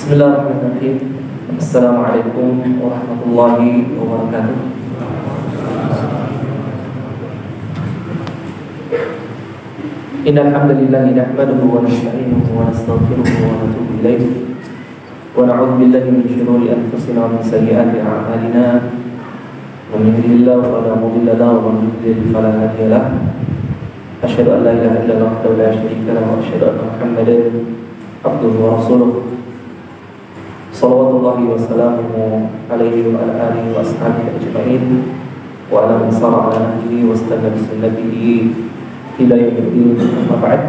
Bismillahirrahmanirrahim. Assalamualaikum warahmatullahi wabarakatuh. Innal hamdalillah nahmaduhu wa nasta'inuhu wa nastaghfiruhu wa natubu ilayh wa na'udzu billahi min shururi anfusina wa min sayyiati a'malina. Man yahdihillahu fala mudilla lahu wa man yudlil fala hadiya lahu. Asyhadu an la ilaha illallah wahdahu la syarika lahu wa asyhadu anna Muhammadan abduhu wa rasuluh. Salawatullahi wa salamuhu alaihi wa ala alihi wa ashabihi ajma'in wa ala man sara ala nahjihi wa istana bi sunnatihi ila yaumil din. Amma ba'd.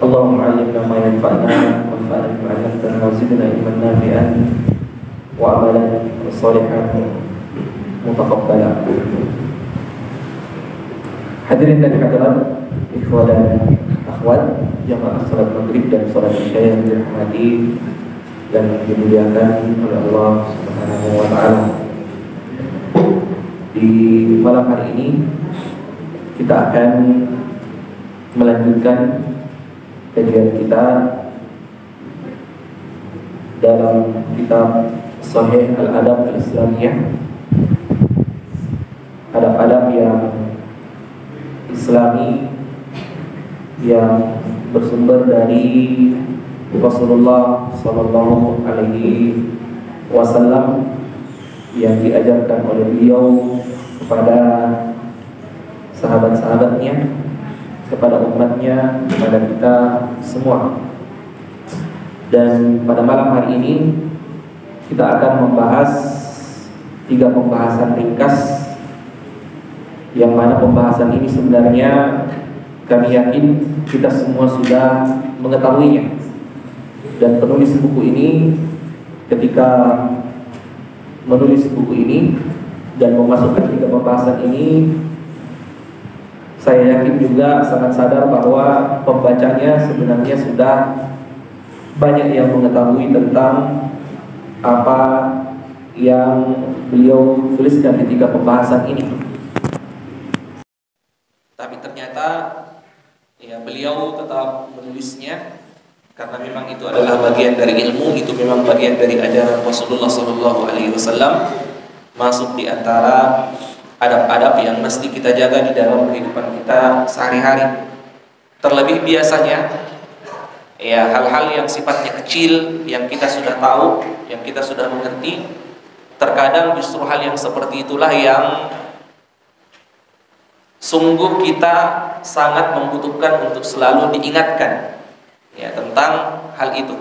Allahumma 'allimna ma yanfa'una wanfa'na bima 'allamtana wa zidna ilman nafi'an wa amalan shalihan mutaqabbalan. Hadirin dan hadirat, ikhwan dan akhwat jamaah salat maghrib dan salat isya yang dirahmati dan dimuliakan oleh Allah Subhanahu wa taala. Di malam hari ini kita akan melanjutkan kajian kita dalam kitab Sahih Al-Adab Al-Islamiyah, adab-adab yang Islami yang bersumber dari Rasulullah Sallallahu Alaihi Wasallam yang diajarkan oleh beliau kepada sahabat-sahabatnya, kepada umatnya, kepada kita semua. Dan pada malam hari ini kita akan membahas 3 pembahasan ringkas, yang mana pembahasan ini sebenarnya kami yakin kita semua sudah mengetahuinya. Dan penulis buku ini ketika menulis buku ini dan memasukkan 3 pembahasan ini, saya yakin juga sangat sadar bahwa pembacanya sebenarnya sudah banyak yang mengetahui tentang apa yang beliau tuliskan di 3 pembahasan ini. Tapi ternyata ya beliau tetap menulisnya karena memang itu adalah bagian dari ilmu, itu memang bagian dari ajaran Rasulullah SAW, masuk di antara adab-adab yang mesti kita jaga di dalam kehidupan kita sehari-hari. Terlebih biasanya ya hal-hal yang sifatnya kecil, yang kita sudah tahu, yang kita sudah mengerti, terkadang justru hal yang seperti itulah yang sungguh kita sangat membutuhkan untuk selalu diingatkan ya tentang hal itu.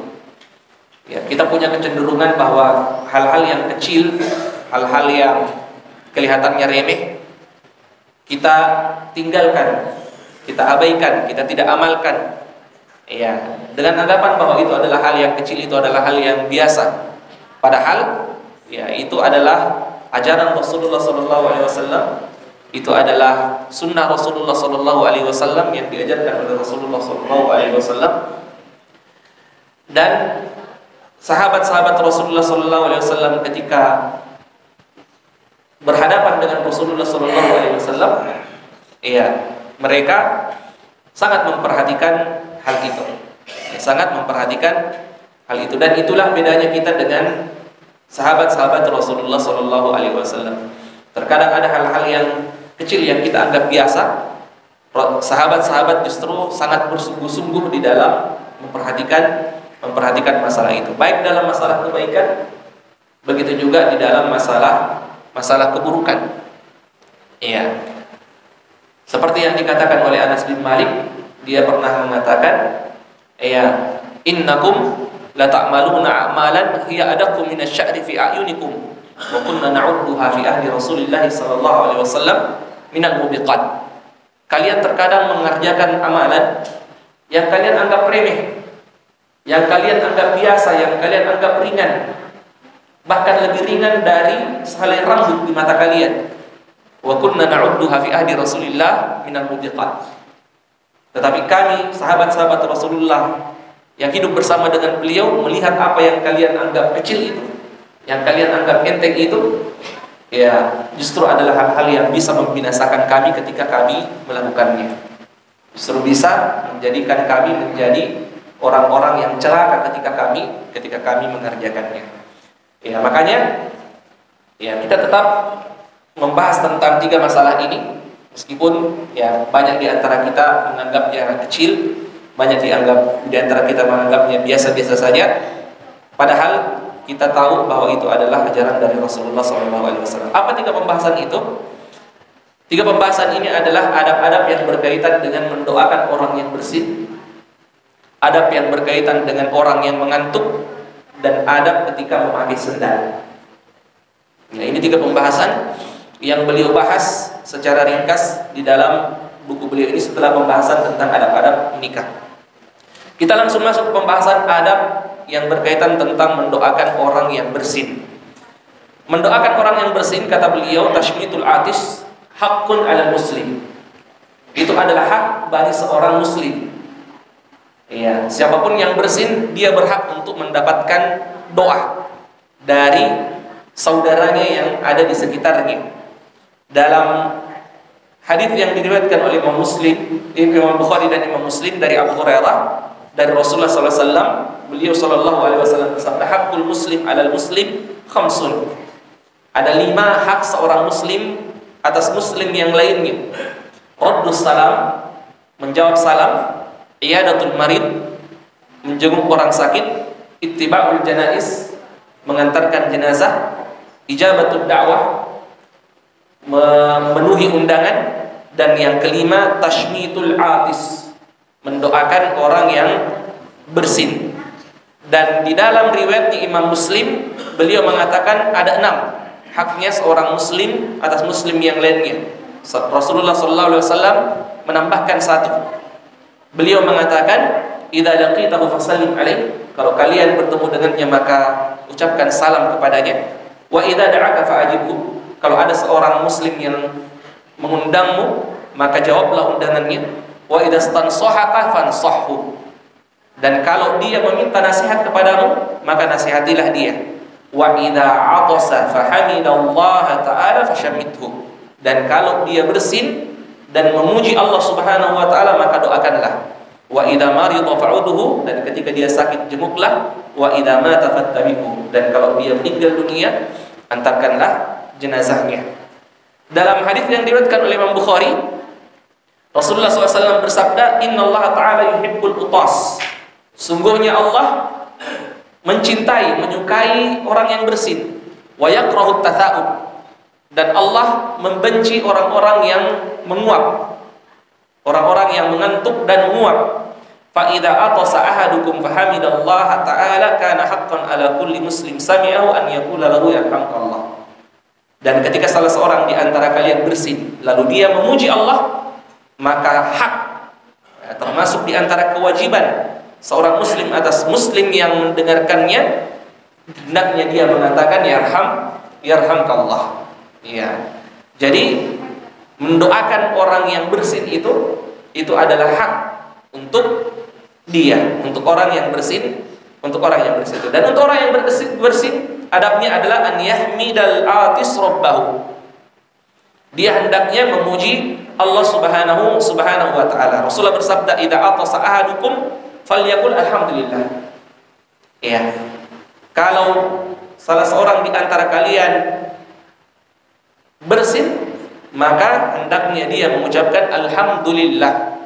Ya, kita punya kecenderungan bahwa hal-hal yang kecil, hal-hal yang kelihatannya remeh, kita tinggalkan, kita abaikan, kita tidak amalkan. Ya, dengan anggapan bahwa itu adalah hal yang kecil, itu adalah hal yang biasa. Padahal ya itu adalah ajaran Rasulullah SAW. Itu adalah sunnah Rasulullah SAW yang diajarkan oleh Rasulullah SAW. Dan sahabat-sahabat Rasulullah SAW ketika berhadapan dengan Rasulullah SAW, ya mereka sangat memperhatikan hal itu, ya, sangat memperhatikan hal itu. Dan itulah bedanya kita dengan sahabat-sahabat Rasulullah SAW. Terkadang ada hal-hal yang kecil yang kita anggap biasa, sahabat-sahabat justru sangat bersungguh-sungguh di dalam memperhatikan masalah itu, baik dalam masalah kebaikan, begitu juga di dalam masalah keburukan. Iya. Seperti yang dikatakan oleh Anas bin Malik, dia pernah mengatakan, ya, innakum la ta'maluna a'malan hiya adaqqu minasy-sya'ri fi a'yunikum wa kunna na'udduha fi ahli Rasulillah sallallahu alaihi wasallam minal mubiqat. Kalian terkadang mengerjakan amalan yang kalian anggap remeh, yang kalian anggap biasa, yang kalian anggap ringan, bahkan lebih ringan dari sehelai rambut di mata kalian. Wa kunna na'udduha fi ahli Rasulillah minal mubiqat. Tetapi kami, sahabat-sahabat Rasulullah yang hidup bersama dengan beliau, melihat apa yang kalian anggap kecil itu, yang kalian anggap enteng itu, ya justru adalah hal-hal yang bisa membinasakan kami ketika kami melakukannya. Justru bisa menjadikan kami menjadi orang-orang yang celaka ketika kami mengerjakannya. Ya, makanya ya kita tetap membahas tentang 3 masalah ini, meskipun ya banyak di antara kita menganggapnya kecil, banyak di antara kita menganggapnya biasa-biasa saja, padahal kita tahu bahwa itu adalah ajaran dari Rasulullah SAW. Apa 3 pembahasan itu? 3 pembahasan ini adalah adab-adab yang berkaitan dengan mendoakan orang yang bersin, adab yang berkaitan dengan orang yang mengantuk, dan adab ketika memakai sendal. Nah, ini 3 pembahasan yang beliau bahas secara ringkas di dalam buku beliau ini setelah pembahasan tentang adab-adab nikah. Kita langsung masuk ke pembahasan adab yang berkaitan tentang mendoakan orang yang bersin. Mendoakan orang yang bersin, kata beliau, tashmitul atis haqqun 'alal muslim. Itu adalah hak bagi seorang muslim. Ya, siapapun yang bersin, dia berhak untuk mendapatkan doa dari saudaranya yang ada di sekitarnya. Dalam hadis yang diriwayatkan oleh Imam Bukhari dan Imam Muslim dari Abu Hurairah dari Rasulullah SAW, beliau SAW bersabda, hakul muslim 'alal muslim khamsun. Ada 5 hak seorang muslim atas muslim yang lainnya. Raddus salam, menjawab salam, iyadatul marid, menjenguk orang sakit, ittiba'ul janaiz, mengantarkan jenazah, ijabatul da'wah, memenuhi undangan, dan yang kelima tashmitul atis, mendoakan orang yang bersin. Dan di dalam riwayatnya Imam Muslim, beliau mengatakan ada 6 haknya seorang muslim atas muslim yang lainnya. Rasulullah SAW menambahkan 1. Beliau mengatakan, idza laqitahu fasallim alaih, kalau kalian bertemu dengannya maka ucapkan salam kepadanya. Wa idza da'aka fa'ajibhu, kalau ada seorang muslim yang mengundangmu maka jawablah undangannya. Wa idza stansahaka fansahhu, dan kalau dia meminta nasihat kepadamu maka nasihatilah dia. Wa idza 'atasa fahamidallaha ta'ala fashammithu, dan kalau dia bersin dan memuji Allah Subhanahu wa taala maka doakanlah. Wa idza marida fa'udhu, dan ketika dia sakit jenguklah. Wa idza mata fattabi'hu, dan kalau dia meninggal dunia antarkanlah jenazahnya. Dalam hadis yang diriwayatkan oleh Imam Bukhari, Rasulullah SAW bersabda, innallaha ta'ala yuhibbul utas, sungguhnya Allah mencintai, menyukai orang yang bersin. Wa yakrahut tatha'ub, dan Allah membenci orang-orang yang menguap, orang-orang yang mengantuk dan menguap. Fa idza atasa ahadukum fahamidallaha ta'ala kana haqqan 'ala kulli muslim sami'ahu an yaqula lahu yarhamkallah. Dan ketika salah seorang di antara kalian bersin lalu dia memuji Allah, maka hak, termasuk di antara kewajiban seorang muslim atas muslim yang mendengarkannya, hendaknya dia mengatakan yarhamkallah. Ya. Jadi mendoakan orang yang bersin itu adalah hak untuk dia, untuk orang yang bersin, Dan untuk orang yang bersin, adabnya adalah an yahmidal atis rabbahu. Dia hendaknya memuji Allah Subhanahu wa taala. Rasulullah bersabda, idza atasa ahadukum falyaqul alhamdulillah. Ya. Kalau salah seorang di antara kalian bersin, maka hendaknya dia mengucapkan alhamdulillah.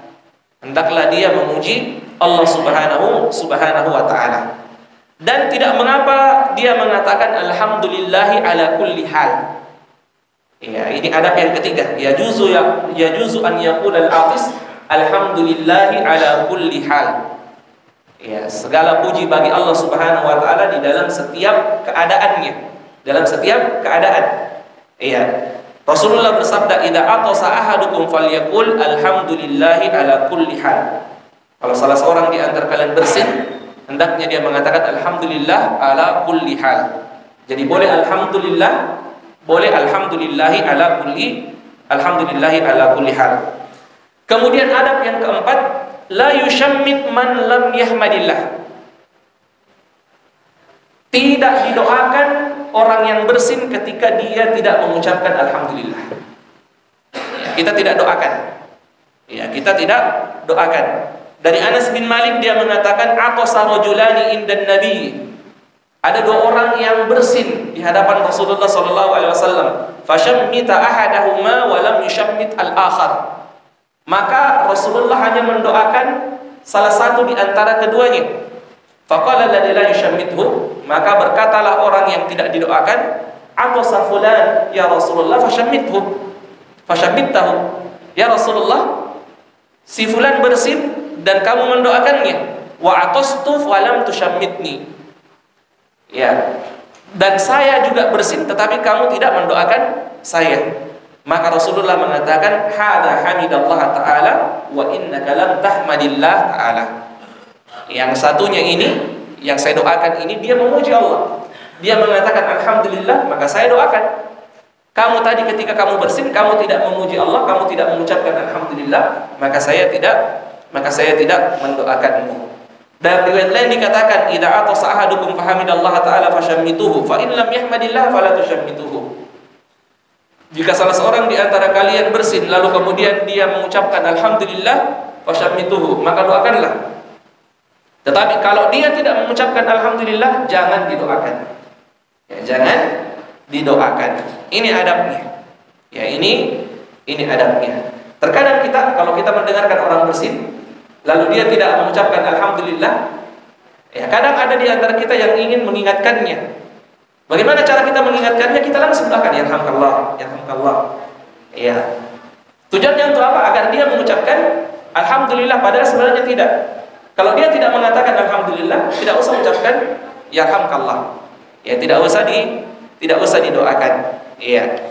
Hendaklah dia memuji Allah Subhanahu wa taala. Dan tidak mengapa dia mengatakan alhamdulillahi ala kulli hal. Ya, ini adab yang ketiga. Yajuzu an yaqul al-atis alhamdulillahi ala kulli hal. Ya, segala puji bagi Allah Subhanahu wa taala di dalam setiap keadaannya, dalam setiap keadaan. Iya. Rasulullah bersabda, idza atasa ahadukum falyaqul alhamdulillahi ala kulli hal. Kalau salah seorang di antara kalian bersin, hendaknya dia mengatakan alhamdulillah ala kulli hal. Jadi boleh alhamdulillah, boleh alhamdulillahi ala kulli hal. Kemudian adab yang keempat, la yushammit man lam yahmadillah. Tidak didoakan orang yang bersin ketika dia tidak mengucapkan alhamdulillah. Ya, kita tidak doakan. Ya, kita tidak doakan. Dari Anas bin Malik dia mengatakan atasa rajulani indan nabi. Ada dua orang yang bersin di hadapan Rasulullah sallallahu alaihi wasallam. Fashammita ahadahuma wa lam yushammit al-akhar. Maka Rasulullah hanya mendoakan salah satu di antara keduanya. Faqala alladhi la yushammithu, maka berkatalah orang yang tidak didoakan, atasa fulan ya Rasulullah fashammithu. Fashammittahu. Ya Rasulullah, si fulan bersin dan kamu mendoakannya. Wa atastu wa lam tushammitni. Ya. Dan saya juga bersin tetapi kamu tidak mendoakan saya. Maka Rasulullah mengatakan, hadza hamidallah ta'ala wa innaka lam tahmadillah ta'ala. Yang satunya ini, yang saya doakan ini, dia memuji Allah. Dia mengatakan alhamdulillah, maka saya doakan. Kamu tadi ketika kamu bersin, kamu tidak memuji Allah, kamu tidak mengucapkan alhamdulillah, maka saya tidak mendoakanmu. Dalam riwayat lain dikatakan, idza atasa ahadukum fahamidallaha ta'ala fashammituhu, fa in lam yahmadillah fala tushammituhu. Jika salah seorang di antara kalian bersin lalu kemudian dia mengucapkan alhamdulillah fashammituhu, maka doakanlah. Tetapi kalau dia tidak mengucapkan alhamdulillah, jangan didoakan. Ya, jangan didoakan. Ini adabnya. Ya, ini adabnya. Terkadang kalau kita mendengarkan orang bersin lalu dia tidak mengucapkan alhamdulillah, ya kadang ada di antara kita yang ingin mengingatkannya. Bagaimana cara kita mengingatkannya? Kita langsung doakan yarhamkallah, yarhamkallah. Ya. Tujuannya untuk apa? Agar dia mengucapkan alhamdulillah, padahal sebenarnya tidak. Kalau dia tidak mengatakan alhamdulillah, tidak usah mengucapkan yarhamkallah. Ya, tidak usah didoakan. Iya.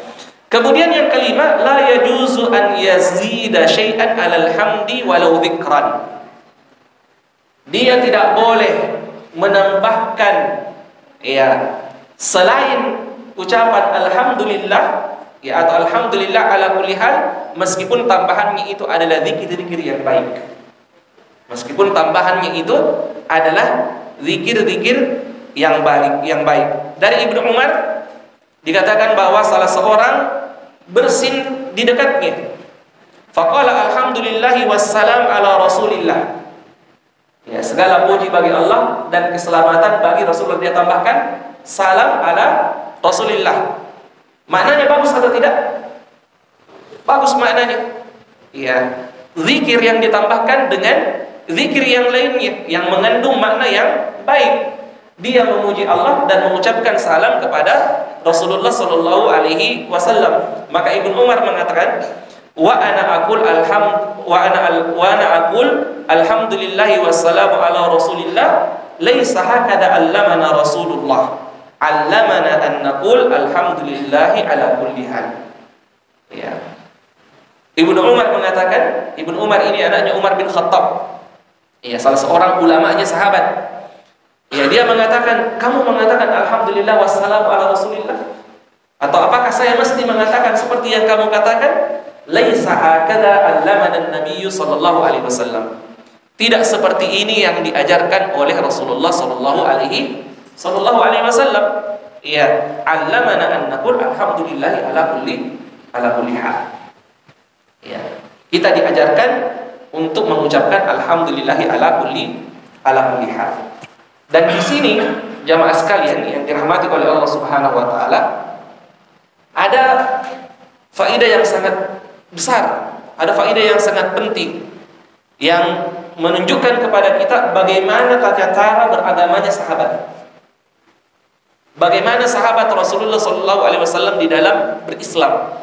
Kemudian yang kelima, la yajuzu an yazida syai'an 'alal hamdi walau dzikran. Dia tidak boleh menambahkan selain ucapan alhamdulillah atau alhamdulillah ala kulli hal, meskipun tambahannya itu adalah zikir-zikir yang baik. Meskipun tambahannya itu adalah zikir-zikir yang baik. Dari Ibnu Umar dikatakan bahwa salah seorang bersin di dekatnya. Faqala alhamdulillahi wassalam ala rasulillah. Ya, segala puji bagi Allah dan keselamatan bagi Rasulullah. Dia tambahkan salam ala rasulillah. Maknanya bagus atau tidak? Bagus maknanya. Ya, zikir yang ditambahkan dengan zikir yang lainnya yang mengandung makna yang baik. Dia memuji Allah dan mengucapkan salam kepada Rasulullah sallallahu alaihi wasallam. Maka Ibnu Umar mengatakan, wa ana aqul alhamdulillah wassalamu ala Rasulillah, laisa hakada allamana Rasulullah. Allamana an naqul alhamdulillah ala kulli hal. Ya. Ibnu Umar mengatakan, Ibnu Umar ini anaknya Umar bin Khattab. Ya, salah seorang ulamanya sahabat. Ya, dia mengatakan, kamu mengatakan alhamdulillah wassalamu ala Rasulillah? Atau apakah saya mesti mengatakan seperti yang kamu katakan? Laisa hakada allamana an-nabiy sallallahu alaihi wasallam. Tidak seperti ini yang diajarkan oleh Rasulullah sallallahu alaihi wasallam. Ya, allamana an naqul alhamdulillah ala kulli hal. Ya, kita diajarkan untuk mengucapkan alhamdulillah ala kulli hal. Dan di sini jamaah sekalian yang dirahmati oleh Allah Subhanahu wa taala, ada faedah yang sangat besar, ada faedah yang sangat penting yang menunjukkan kepada kita bagaimana tata cara beragamanya sahabat. Bagaimana sahabat Rasulullah sallallahu alaihi wasallam di dalam berislam.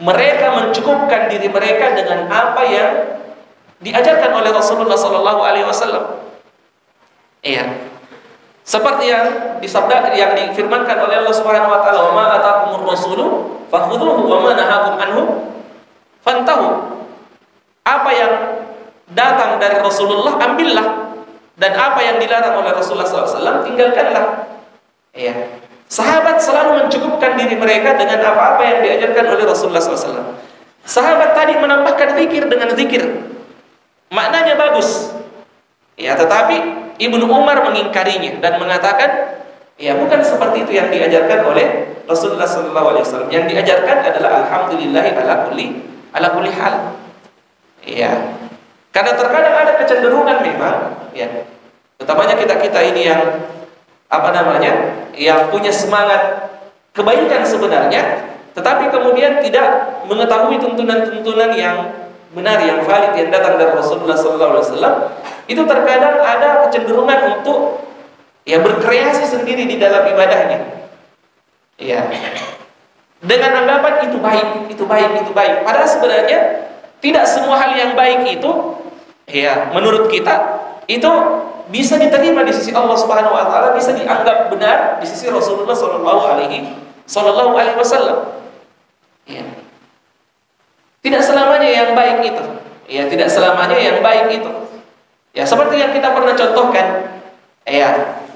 Mereka mencukupkan diri mereka dengan apa yang diajarkan oleh Rasulullah sallallahu alaihi wasallam. Iya. Seperti yang difirmankan oleh Allah Subhanahu wa taala, "Wa ma ataakumur rasulu fakhudhuhu wa ma nahakum anhu fantahu." Apa yang datang dari Rasulullah ambillah, dan apa yang dilarang oleh Rasulullah SAW tinggalkanlah. Iya. Sahabat selalu mencukupkan diri mereka dengan apa-apa yang diajarkan oleh Rasulullah SAW. Sahabat tadi menambahkan zikir dengan zikir, maknanya bagus. Ya, tetapi Ibnu Umar mengingkarinya dan mengatakan, ya bukan seperti itu yang diajarkan oleh Rasulullah SAW. Yang diajarkan adalah alhamdulillah ala kulli hal. Ya. Karena terkadang ada kecenderungan memang, ya, utamanya kita ini yang yang punya semangat kebaikan sebenarnya, tetapi kemudian tidak mengetahui tuntunan-tuntunan yang benar, yang valid, yang datang dari Rasulullah SAW. Itu terkadang ada kecenderungan untuk berkreasi sendiri di dalam ibadahnya, ya, dengan anggapan itu baik, itu baik, itu baik. Padahal sebenarnya tidak semua hal yang baik itu, menurut kita itu bisa diterima di sisi Allah Subhanahu Wa Taala, bisa dianggap benar di sisi Rasulullah Sallallahu Alaihi Wasallam. Tidak selamanya yang baik itu, tidak selamanya yang baik itu. Seperti yang kita pernah contohkan,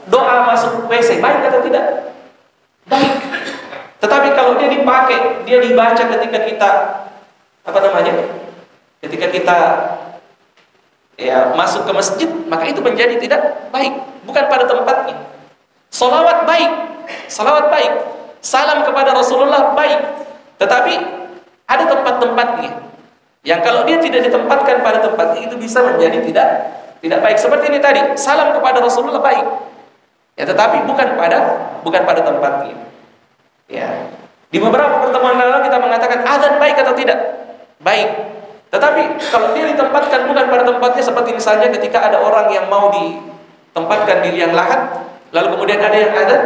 doa masuk WC baik atau tidak? Baik. Tetapi kalau dia dipakai, dia dibaca ketika kita ketika kita masuk ke masjid, maka itu menjadi tidak baik, bukan pada tempatnya. Salawat baik, salam kepada Rasulullah baik, tetapi ada tempat-tempatnya yang kalau dia tidak ditempatkan pada tempatnya, itu bisa menjadi tidak baik. Seperti ini tadi, salam kepada Rasulullah baik, tetapi bukan pada tempatnya. Di beberapa pertemuan lalu kita mengatakan azan baik atau tidak? Baik. Tetapi kalau dia ditempatkan bukan pada tempatnya, seperti misalnya ketika ada orang yang mau ditempatkan di liang lahat, lalu kemudian ada yang azan,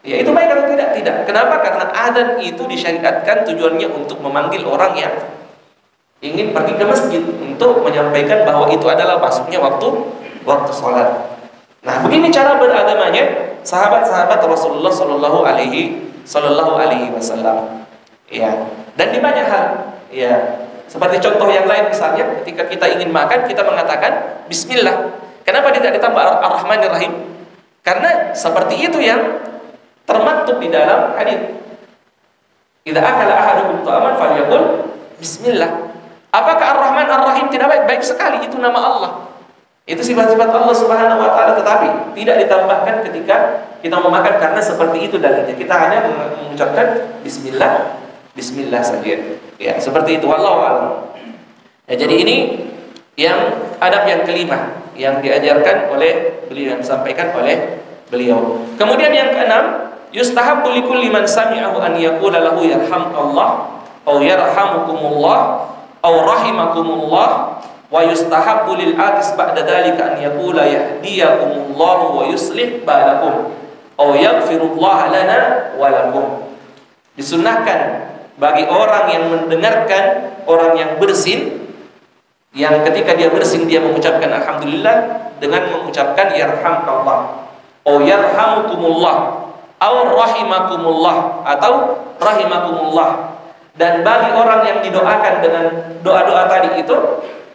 itu baik atau tidak? Tidak. Kenapa? Karena azan itu disyariatkan tujuannya untuk memanggil orang yang ingin pergi ke masjid, untuk menyampaikan bahwa itu adalah masuknya waktu sholat. Nah, begini cara beragamanya sahabat-sahabat Rasulullah Sallallahu Alaihi Wasallam. Dan di banyak hal, seperti contoh yang lain, misalnya ketika kita ingin makan, kita mengatakan Bismillah. Kenapa tidak ditambah Ar-Rahmanir-Rahim? Karena seperti itu yang termaktub di dalam hadis. Idza akala ahadukum ta'aman falyaqul Bismillah. Apakah Ar-Rahman Ar-Rahim tidak baik? Baik sekali, itu nama Allah. Itu sifat-sifat Allah Subhanahu Wa Taala, tetapi tidak ditambahkan ketika kita memakan, karena seperti itu dalilnya. Kita hanya mengucapkan Bismillah saja. Seperti itu. Wallahu a'lam. Jadi ini yang adab yang kelima yang diajarkan oleh beliau, yang disampaikan oleh beliau. Kemudian yang keenam, yustahabbu likulli man sami'ahu an yaqula lahu yarhamkallah aw yarhamukumullah aw rahimakumullah, wa yustahabbu lil atis ba'da dzalika an yaqula yahdiyakumullah wa yuslih balakum aw yaghfirullah lana wa lakum. Disunnahkan bagi orang yang mendengarkan orang yang bersin, yang ketika dia bersin dia mengucapkan alhamdulillah dengan mengucapkan yarhamkallah atau yarhamukumullah atau rahimakumullah atau rahimakumullah. Dan bagi orang yang didoakan dengan doa-doa tadi itu,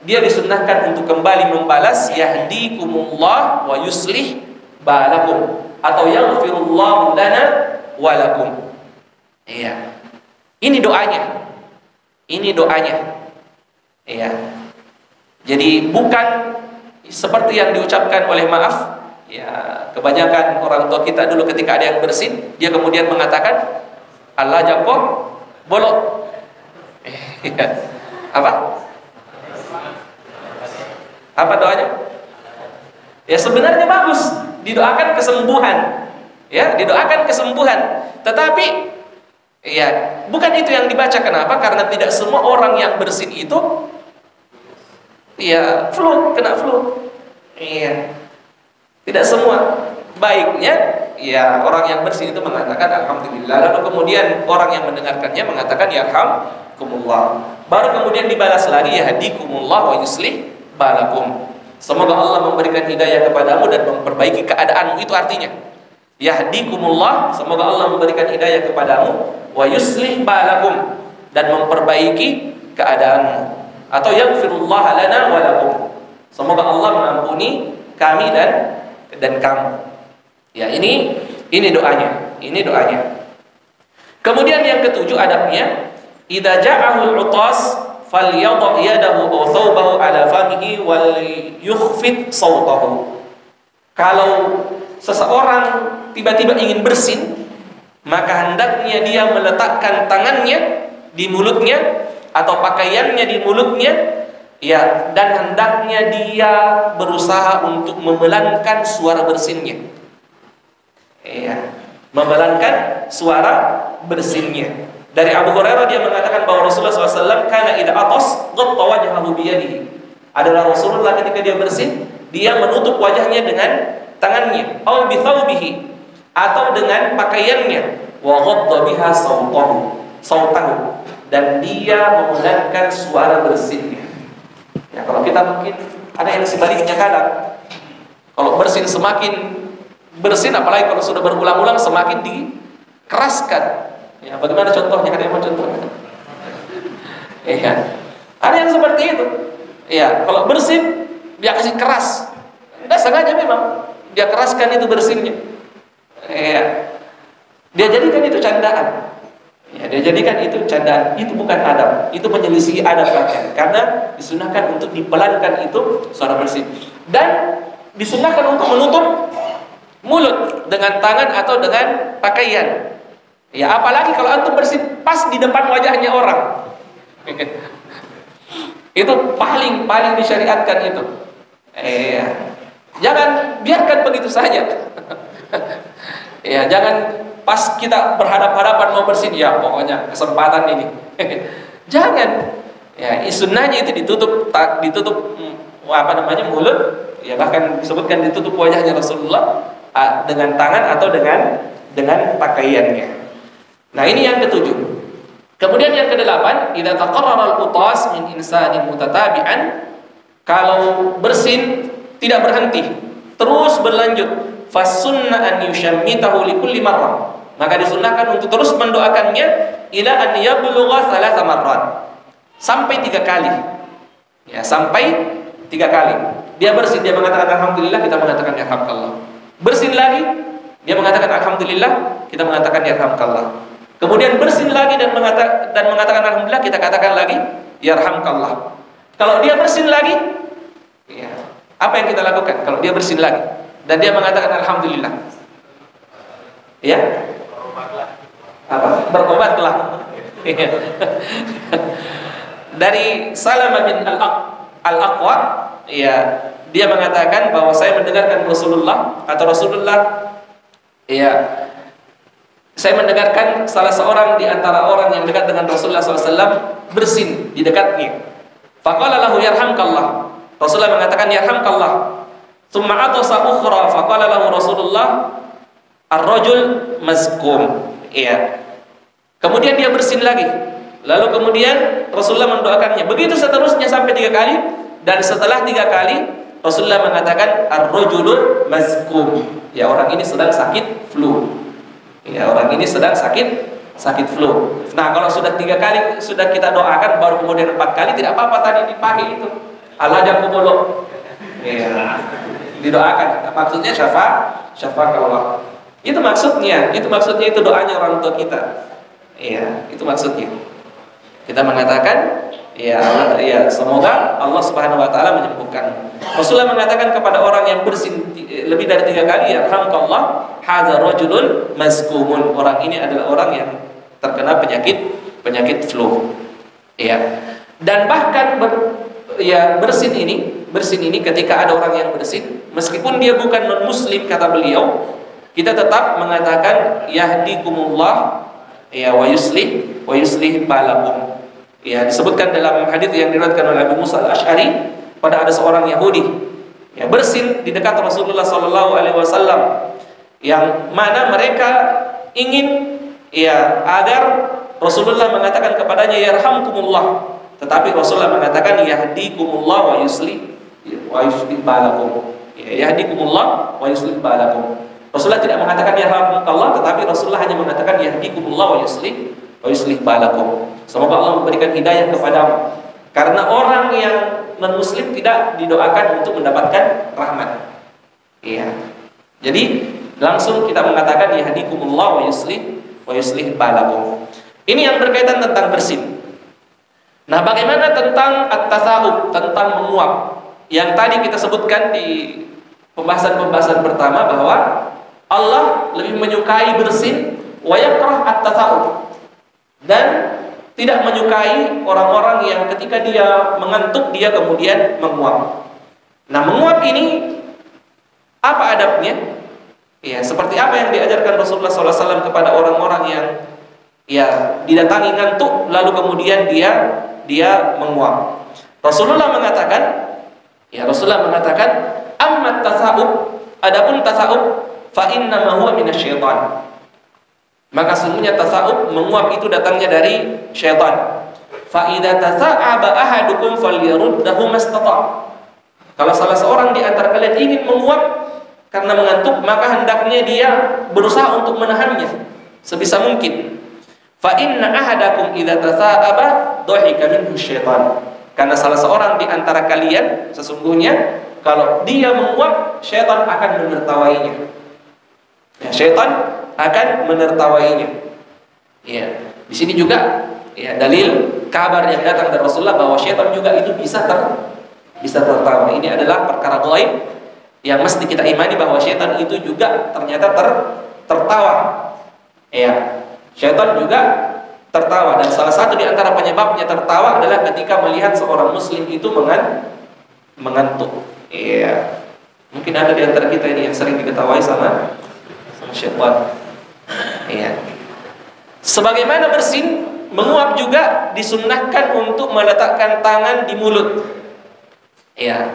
dia disunnahkan untuk kembali membalas yahdikumullah wa yuslih balakum atau yaghfirullahu lana wa lakum. Ini doanya. Jadi bukan seperti yang diucapkan oleh, maaf, kebanyakan orang tua kita dulu ketika ada yang bersin, dia kemudian mengatakan Allah jago bolok. Apa doanya? Sebenarnya bagus, didoakan kesembuhan. Didoakan kesembuhan. Tetapi bukan itu yang dibaca. Kenapa? Karena tidak semua orang yang bersin itu kena flu. Tidak semua. Baiknya orang yang bersin itu mengatakan alhamdulillah, lalu kemudian orang yang mendengarkannya mengatakan yarhamkumullah, baru kemudian dibalas lagi yahdikumullah wa yuslih balakum. Semoga Allah memberikan hidayah kepadamu dan memperbaiki keadaanmu. Itu artinya yahdikumullah, semoga Allah memberikan hidayah kepadamu, wa yuslih balakum, dan memperbaiki keadaanmu, atau yaghfirullah lana wa lakum, semoga Allah mengampuni kami dan kamu. Ini doanya. Kemudian yang ketujuh adabnya, idza ja'ahul 'utas falyadha yadahu aw thawbahu ala famihi wal yukhfid sawtahu. Kalau seseorang tiba-tiba ingin bersin, maka hendaknya dia meletakkan tangannya di mulutnya atau pakaiannya di mulutnya, Ya, dan hendaknya dia berusaha untuk memelankan suara bersinnya. Ya, memelankan suara bersinnya. Dari Abu Hurairah dia mengatakan bahwa Rasulullah SAW kana idza atas ghatta wajhahu biyadihi. Adalah Rasulullah ketika dia bersin, dia menutup wajahnya dengan tangannya, au bi thawbihi, atau dengan pakaiannya, wa ghadda biha sautahu, dan dia memelankan suara bersinnya. Ya, kalau kita mungkin ada yang sebaliknya kadang. Kalau bersin semakin bersin, apalagi kalau sudah berulang-ulang semakin dikeraskan. Ya, bagaimana contohnya? Ada yang mau contohnya? Ya, ada yang seperti itu. Ya, kalau bersin dia kasih keras, tidak sengaja memang dia keraskan itu bersinnya. Ya, dia jadikan itu candaan. Ya, dia jadikan itu candaan. Itu bukan adab. Itu menyelisih adab pakaian. Karena disunahkan untuk dipelankan itu suara bersin. Dan disunahkan untuk menutup mulut dengan tangan atau dengan pakaian. Ya, apalagi kalau antum bersin pas di depan wajahnya orang. Itu paling disyariatkan itu. Jangan biarkan begitu saja. Ya, jangan pas kita berhadap-hadapan mau bersin, ya pokoknya kesempatan ini. Jangan. Ya, sunnahnya itu ditutup mulut, ya bahkan disebutkan ditutup wajahnya Rasulullah dengan tangan atau dengan pakaiannya. Nah, ini yang ketujuh. Kemudian yang kedelapan, idza taqarrara al-utas min insanin mutatabi'an, kalau bersin tidak berhenti, terus berlanjut, fasunnah an yushammitahu li kulli marrah, maka disunnahkan untuk terus mendoakannya ila an yablugha 3 marrat, sampai 3 kali. Ya, sampai 3 kali. Dia bersin, dia mengatakan alhamdulillah, kita mengatakan yarhamkallah. Bersin lagi, dia mengatakan alhamdulillah, kita mengatakan yarhamkallah. Kemudian bersin lagi dan mengatakan alhamdulillah, kita katakan lagi yarhamkallah. Kalau dia bersin lagi, ya, apa yang kita lakukan? Kalau dia bersin lagi dan dia mengatakan alhamdulillah, ya, apa? Berobatlah. Dari Salamah bin Al-Aqwa, ya, dia mengatakan bahwa saya mendengarkan Rasulullah, ya, saya mendengarkan salah seorang di antara orang yang dekat dengan Rasulullah SAW bersin di dekatnya. Faqala lahu yarhamkallah. Rasulullah mengatakan yarhamkallah. Tsumma atasa ukhra faqala lahu Rasulullah ar-rajul mazkum. Iya. Kemudian dia bersin lagi. Lalu kemudian Rasulullah mendoakannya. Begitu seterusnya sampai 3 kali, dan setelah 3 kali Rasulullah mengatakan ar-rajulul mazkum. Ya, orang ini sedang sakit flu. Ya, orang ini sedang sakit flu. Nah, kalau sudah 3 kali sudah kita doakan, baru kemudian 4 kali, tidak apa-apa tadi dipakai itu. Al-hajaqubulu. Ya, didoakan. Maksudnya syafakallah. Itu maksudnya itu doanya orang tua kita. Ya, itu maksudnya. Kita mengatakan ya semoga Allah Subhanahu wa taala menyembuhkan. Rasulullah mengatakan kepada orang yang bersin lebih dari 3 kali, yarhamkallah, hadza rajulun mazkumun. Orang ini adalah orang yang terkena penyakit flu. Ya. Dan bahkan bersin ini ketika ada orang yang bersin, meskipun dia bukan non muslim, kata beliau, kita tetap mengatakan yahdikumullah, ya, wa yuslih balakum. Ya, disebutkan dalam hadis yang diriwayatkan oleh Abu Musa Al-Asy'ari, pada ada seorang Yahudi ya bersin di dekat Rasulullah SAW, yang mana mereka ingin ya agar Rasulullah mengatakan kepadanya yarhamkumullah, tetapi Rasulullah mengatakan yahdikumullah wa yuslih balakum. Ya, yahdikumullah wa yuslih balakum. Rasulullah tidak mengatakan yarhamkallah, tetapi Rasulullah hanya mengatakan yahdikumullah wa yuslih balakum. Semoga Allah memberikan hidayah kepadamu. Karena orang yang non-muslim tidak didoakan untuk mendapatkan rahmat. Iya. Jadi langsung kita mengatakan yahdikumullah wa yuslih balakum. Ini yang berkaitan tentang bersin. Nah, bagaimana tentang at-tasawuf, tentang menguap? Yang tadi kita sebutkan di pembahasan pertama bahwa Allah lebih menyukai bersin wa yakrah at-tasawuf. Dan tidak menyukai orang-orang yang ketika dia mengantuk dia kemudian menguap. Nah, menguap ini apa adabnya? Ya, seperti apa yang diajarkan Rasulullah SAW kepada orang-orang yang didatangi ngantuk lalu kemudian dia menguap. Rasulullah mengatakan, "Amma tasawuf, adapun tasawuf, fa inna ma huwa minasyaitan." Maka sesungguhnya tasawuf menguap itu datangnya dari syaitan. Fa idza tasa'aba ahadukum falyaruddahu mastata'. Kalau salah seorang di antara kalian ingin menguap karena mengantuk, maka hendaknya dia berusaha untuk menahannya sebisa mungkin. Fa inna ahadakum idza tasa'aba dhahika minhu syaitan. Karena salah seorang di antara kalian sesungguhnya kalau dia menguap, syaitan akan menertawainya. Ya, syaitan akan menertawainya. Ya, di sini juga dalil kabar yang datang dari Rasulullah bahwa syaitan juga itu bisa tertawa. Ini adalah perkara gaib yang mesti kita imani bahwa syaitan itu juga ternyata tertawa. Ya, syaitan juga tertawa, dan salah satu di antara penyebabnya tertawa adalah ketika melihat seorang muslim itu mengantuk. Iya. Mungkin ada di antara kita ini yang sering diketawai sama syaitan. Iya. Sebagaimana bersin, menguap juga disunnahkan untuk meletakkan tangan di mulut. Iya.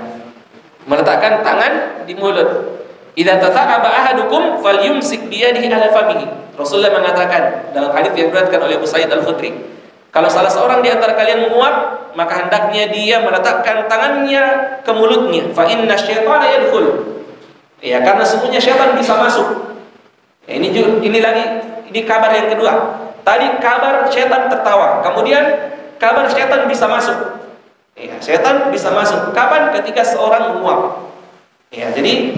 Meletakkan tangan di mulut. Idza tata'aba ahadukum falyumsik biyadihi ala famihi. Rasulullah mengatakan dalam hadis yang diriwayatkan oleh Abu Sa'id Al-Khudri, kalau salah seorang di antara kalian menguap, maka hendaknya dia meletakkan tangannya ke mulutnya. Fa inna syaitana yadkhul. Ya, karena sesungguhnya syaitan bisa masuk. Ya, ini kabar yang kedua. Tadi kabar syaitan tertawa, kemudian kabar syaitan bisa masuk. Ya, syaitan bisa masuk. Kapan? Ketika seorang menguap. Ya, jadi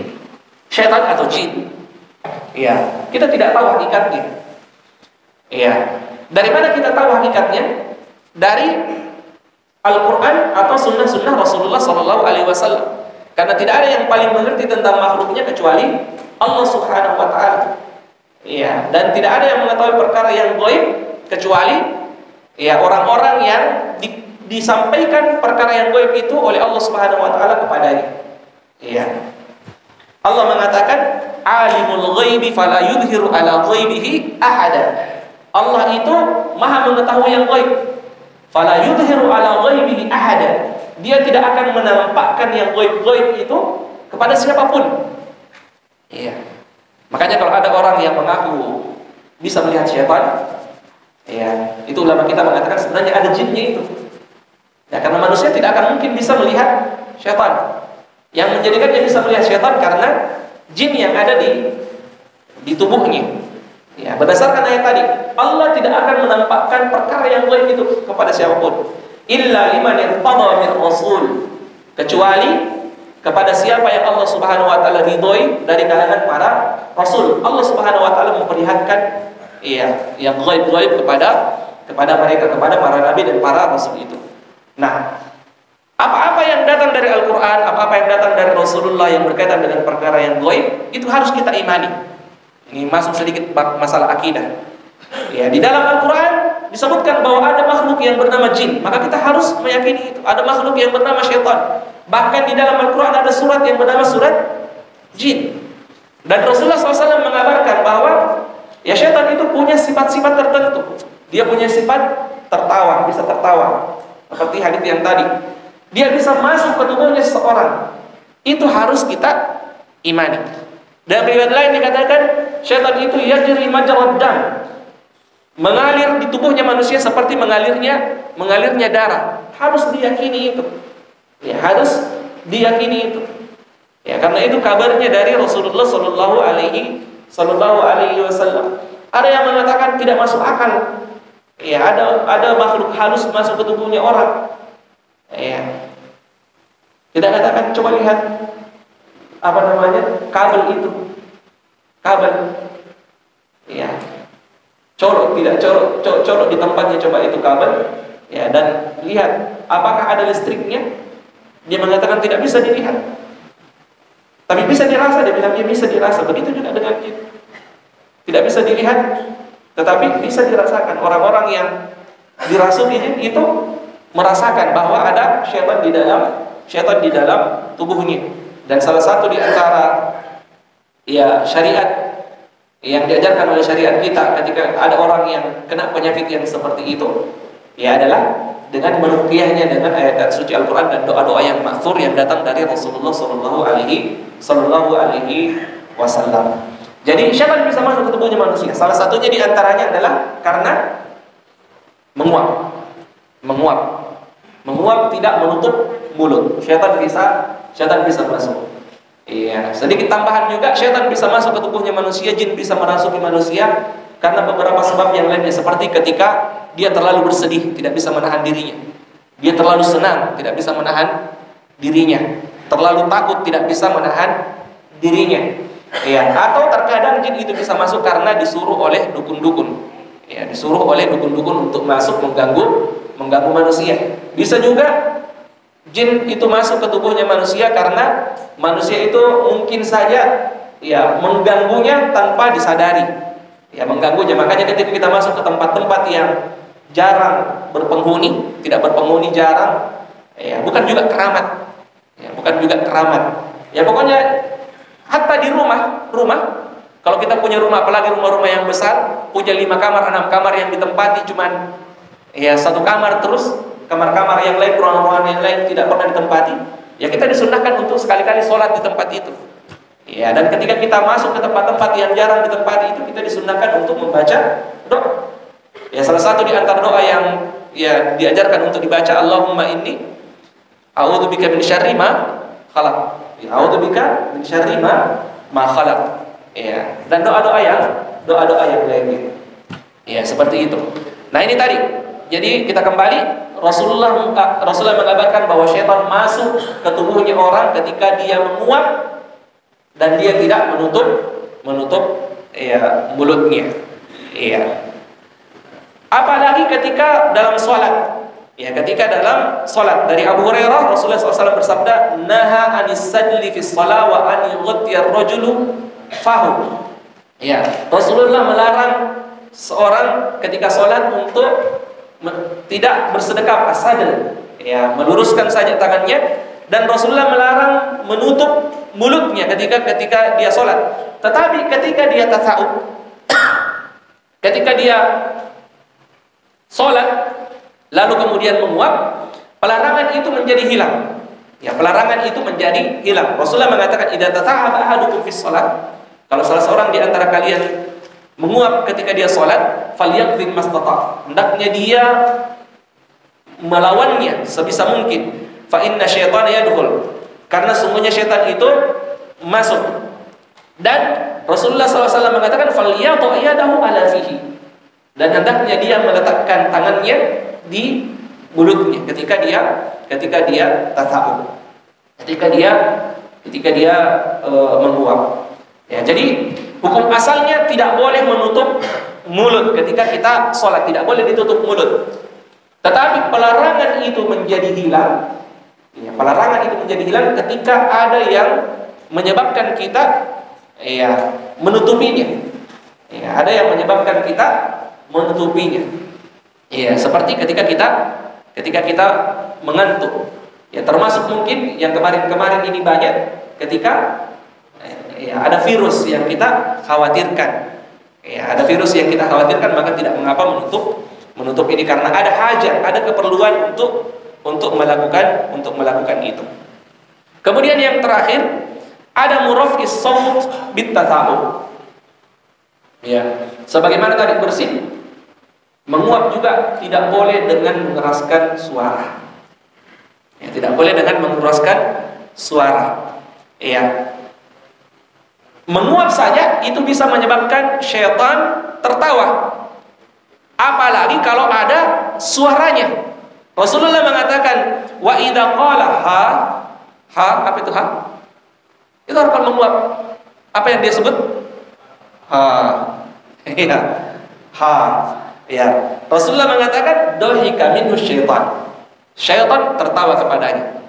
syaitan atau jin. Ya, kita tidak tahu hakikatnya. Ya, dari mana kita tahu hakikatnya? Dari Al-Quran atau sunnah-sunnah Rasulullah SAW. Karena tidak ada yang paling mengerti tentang makhluknya kecuali Allah Subhanahu Wa Taala. Ya, dan tidak ada yang mengetahui perkara yang gaib kecuali orang-orang yang disampaikan perkara yang gaib itu oleh Allah Subhanahu Wa Taala kepadanya. Ya. Allah mengatakan alimul ghaibi fala yudhiru ala ghaibihi ahada. Allah itu maha mengetahui yang gaib. Fala yudhiru ala ghaibihi ahada. Dia tidak akan menampakkan yang gaib-gaib itu kepada siapapun. Iya. Makanya kalau ada orang yang mengaku bisa melihat syaitan, itu ulama kita mengatakan sebenarnya ada jinnya itu. Ya, karena manusia tidak akan mungkin bisa melihat syaitan. Yang menjadikannya bisa melihat syaitan karena jin yang ada di tubuhnya. Ya, berdasarkan ayat tadi, Allah tidak akan menampakkan perkara yang gaib itu kepada siapapun. Illa liman irtada min rasul. Kecuali kepada siapa yang Allah Subhanahu wa taala ridhoi dari kalangan para rasul. Allah Subhanahu wa taala memperlihatkan yang gaib-gaib kepada mereka, kepada para nabi dan para rasul itu. Nah, apa-apa yang datang dari Al-Quran, apa-apa yang datang dari Rasulullah yang berkaitan dengan perkara yang gaib, itu harus kita imani. Ini masuk sedikit masalah akidah. Ya, di dalam Al-Quran disebutkan bahwa ada makhluk yang bernama jin, maka kita harus meyakini itu. Ada makhluk yang bernama syaitan. Bahkan di dalam Al-Quran ada surat yang bernama surat jin. Dan Rasulullah SAW mengabarkan bahwa syaitan itu punya sifat-sifat tertentu. Dia punya sifat tertawa, bisa tertawa. Seperti hadits yang tadi. Dia bisa masuk ke tubuhnya seseorang. Itu harus kita imani. Dan riwayat lain dikatakan syaitan itu yajri majrad dam, mengalir di tubuhnya manusia seperti mengalirnya darah. Harus diyakini itu. Ya, harus diyakini itu. Ya, karena itu kabarnya dari Rasulullah sallallahu alaihi wasallam. Ada yang mengatakan tidak masuk akal. Ya, ada makhluk halus masuk ke tubuhnya orang. Ya. Kita katakan coba lihat kabel itu. Kabel. Ya. Colok di tempatnya, coba itu kabel. Ya, dan lihat apakah ada listriknya. Dia mengatakan tidak bisa dilihat. Tapi bisa dirasa, dia bilang dia bisa dirasa. Begitu juga dengan jin. Tidak bisa dilihat, tetapi bisa dirasakan. Orang-orang yang dirasuki jin itu merasakan bahwa ada syaitan di dalam tubuhnya. Dan salah satu di antara syariat yang diajarkan oleh syariat kita ketika ada orang yang kena penyakit yang seperti itu adalah dengan meruqyahnya dengan ayat suci Al-Quran dan doa-doa yang ma'thur yang datang dari Rasulullah Sallallahu Alaihi Wasallam. Jadi syaitan bisa masuk ke tubuhnya manusia. Salah satunya di antaranya adalah karena menguap tidak menutup mulut. Syaitan bisa masuk. Iya. Sedikit tambahan juga, syaitan bisa masuk ke tubuhnya manusia, jin bisa merasuki manusia karena beberapa sebab yang lainnya, seperti ketika dia terlalu bersedih, tidak bisa menahan dirinya. Dia terlalu senang, tidak bisa menahan dirinya. Terlalu takut, tidak bisa menahan dirinya. Ya, atau terkadang jin itu bisa masuk karena disuruh oleh dukun-dukun. Ya, disuruh oleh dukun-dukun untuk masuk mengganggu manusia. Bisa juga jin itu masuk ke tubuhnya manusia karena manusia itu mungkin saja mengganggunya tanpa disadari. Ya, mengganggunya. Makanya ketika kita masuk ke tempat-tempat yang jarang berpenghuni, tidak berpenghuni jarang, bukan juga keramat. Ya, pokoknya hatta di rumah, kalau kita punya rumah, apalagi rumah-rumah yang besar, punya 5 kamar, 6 kamar yang ditempati cuman 1 kamar, terus kamar-kamar yang lain, ruangan-ruangan yang lain tidak pernah ditempati, ya kita disunahkan untuk sekali-kali sholat di tempat itu. Ya, dan ketika kita masuk ke tempat-tempat yang jarang ditempati itu, kita disunahkan untuk membaca doa. Ya, salah satu di antara doa yang diajarkan untuk dibaca, Allahumma inni a'udzubika min syarri ma khalaq. Ya, a'udzubika min syarri ma khalaq. Ya, dan doa-doa yang lainnya. Ya, seperti itu. Nah, ini tadi. Jadi kita kembali, Rasulullah mengabarkan bahwa syaitan masuk ke tubuhnya orang ketika dia menguap dan dia tidak menutup mulutnya. Iya. Apalagi ketika dalam sholat. Ya, ketika dalam sholat, dari Abu Hurairah Rasulullah SAW bersabda, "Naha anis sajli fis shalah wa an yughtiyar rajulu fahu." Ya, Rasulullah melarang seorang ketika sholat untuk tidak bersedekap as-sadl, meluruskan saja tangannya, dan Rasulullah melarang menutup mulutnya ketika dia sholat. Tetapi ketika dia tasawuf, ketika dia sholat lalu kemudian menguap, pelarangan itu menjadi hilang. Ya, pelarangan itu menjadi hilang. Rasulullah mengatakan, "Idza tata'aba ahadukum fis shalah." Kalau salah seorang di antara kalian menguap ketika dia sholat, falyaqdhim mastata'. Hendaknya dia melawannya sebisa mungkin. Fa inna syaitana yadkhul. Karena sungguhnya syaitan itu masuk. Dan Rasulullah SAW mengatakan, falyatu yadahu ala fihi. Dan hendaknya dia meletakkan tangannya di mulutnya ketika dia tasawuf. Ketika dia menguap. Ya, jadi hukum asalnya tidak boleh menutup mulut ketika kita sholat, tidak boleh ditutup mulut. Tetapi pelarangan itu menjadi hilang. Ya, pelarangan itu menjadi hilang ketika ada yang menyebabkan kita menutupinya. Ya, ada yang menyebabkan kita menutupinya. Ya, seperti ketika kita mengantuk. Ya, termasuk mungkin yang kemarin ini banyak ketika ada virus yang kita khawatirkan. Ya, ada virus yang kita khawatirkan, maka tidak mengapa menutup ini karena ada hajat, ada keperluan untuk melakukan itu. Kemudian yang terakhir, ada murafis shaut bit tasawuf. Ya, sebagaimana tadi bersin, menguap juga tidak boleh dengan mengeraskan suara. Ya, tidak boleh dengan mengeraskan suara. Ya. Menguap saja itu bisa menyebabkan syaitan tertawa. Apalagi kalau ada suaranya. Rasulullah mengatakan, wa idza qala ha, apa itu ha? Itu harus menguap. Apa yang dia sebut? Ha. Ya. Ha. Ya. Rasulullah mengatakan, dohika minhu syaitan. Syaitan tertawa kepadanya.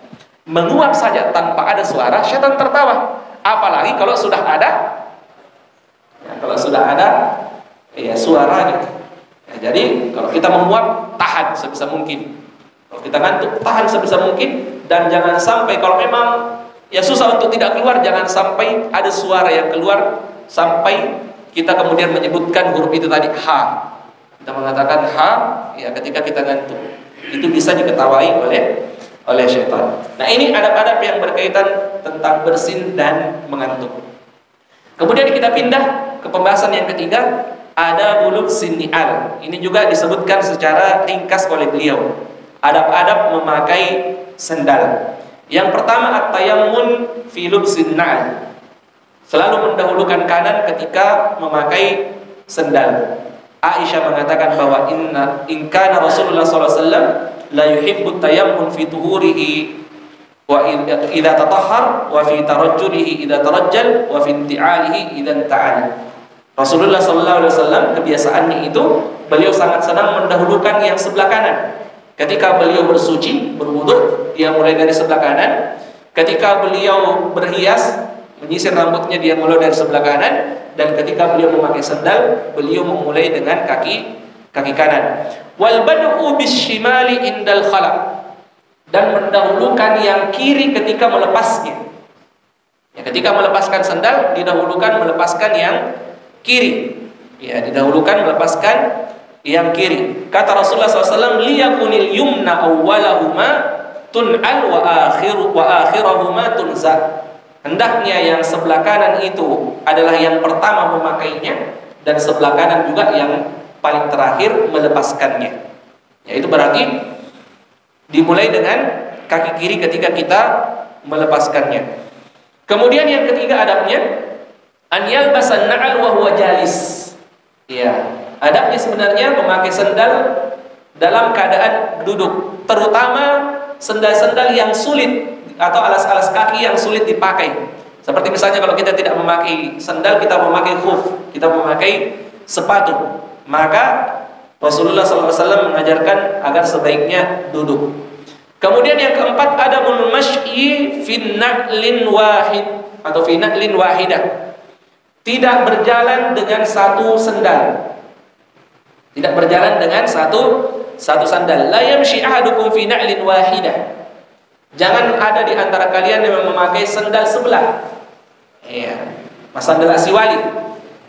Menguap saja tanpa ada suara, syaitan tertawa. Apalagi kalau sudah ada suaranya. Ya, jadi kalau kita menguap, tahan sebisa mungkin. Kalau kita ngantuk, tahan sebisa mungkin. Dan jangan sampai, kalau memang ya susah untuk tidak keluar, jangan sampai ada suara yang keluar sampai kita kemudian menyebutkan huruf itu tadi, ha. Kita mengatakan ha, ya ketika kita ngantuk. Itu bisa diketawai oleh syaitan. Nah, ini adab-adab yang berkaitan tentang bersin dan mengantuk. Kemudian kita pindah ke pembahasan yang ketiga, ada buluk sinial. Ini juga disebutkan secara ringkas oleh beliau. Adab-adab memakai sendal. Yang pertama, at-tayammun fi lubsin na'al. Selalu mendahulukan kanan ketika memakai sendal. Aisyah mengatakan bahwa in kana Rasulullah sallallahu alaihi wasallam la yuhibbu tayammun fi tuhurihi wa idza tatahhar wa fi tarajjulihi idza tarajjal wa fi inti'alihi idza ta'ala. Rasulullah sallallahu alaihi wasallam kebiasaannya itu beliau sangat senang mendahulukan yang sebelah kanan. Ketika beliau bersuci, berwudu, dia mulai dari sebelah kanan. Ketika beliau berhias, menyisir rambutnya, dia mulai dari sebelah kanan. Dan ketika beliau memakai sandal, beliau memulai dengan kaki kanan. Wal bad'u bisyimali indal khala. Dan mendahulukan yang kiri ketika melepasnya. Ya, ketika melepaskan sandal, didahulukan melepaskan yang kiri. Ya, didahulukan melepaskan yang kiri. Kata Rasulullah SAW, liyakunil yumna awwalahuma tun'al wa akhirahuma tunza. Hendaknya yang sebelah kanan itu adalah yang pertama memakainya, dan sebelah kanan juga yang paling terakhir melepaskannya. Ya, itu berarti dimulai dengan kaki kiri ketika kita melepaskannya. Kemudian yang ketiga adabnya, an yalbasan na'al wa huwa jalis. Ya, adabnya sebenarnya memakai sandal dalam keadaan duduk, terutama sandal-sandal yang sulit atau alas-alas kaki yang sulit dipakai. Seperti misalnya kalau kita tidak memakai sandal, kita memakai khuf, kita memakai sepatu, maka Rasulullah SAW mengajarkan agar sebaiknya duduk. Kemudian yang keempat, adabul masy'i fi na'lin wahid atau fi na'lin wahidah. Tidak berjalan dengan satu sandal. Tidak berjalan dengan satu sandal. La yamshi ahadukum fi na'lin wahidah. Jangan ada di antara kalian yang memakai sandal sebelah. Ya, sandal aswali.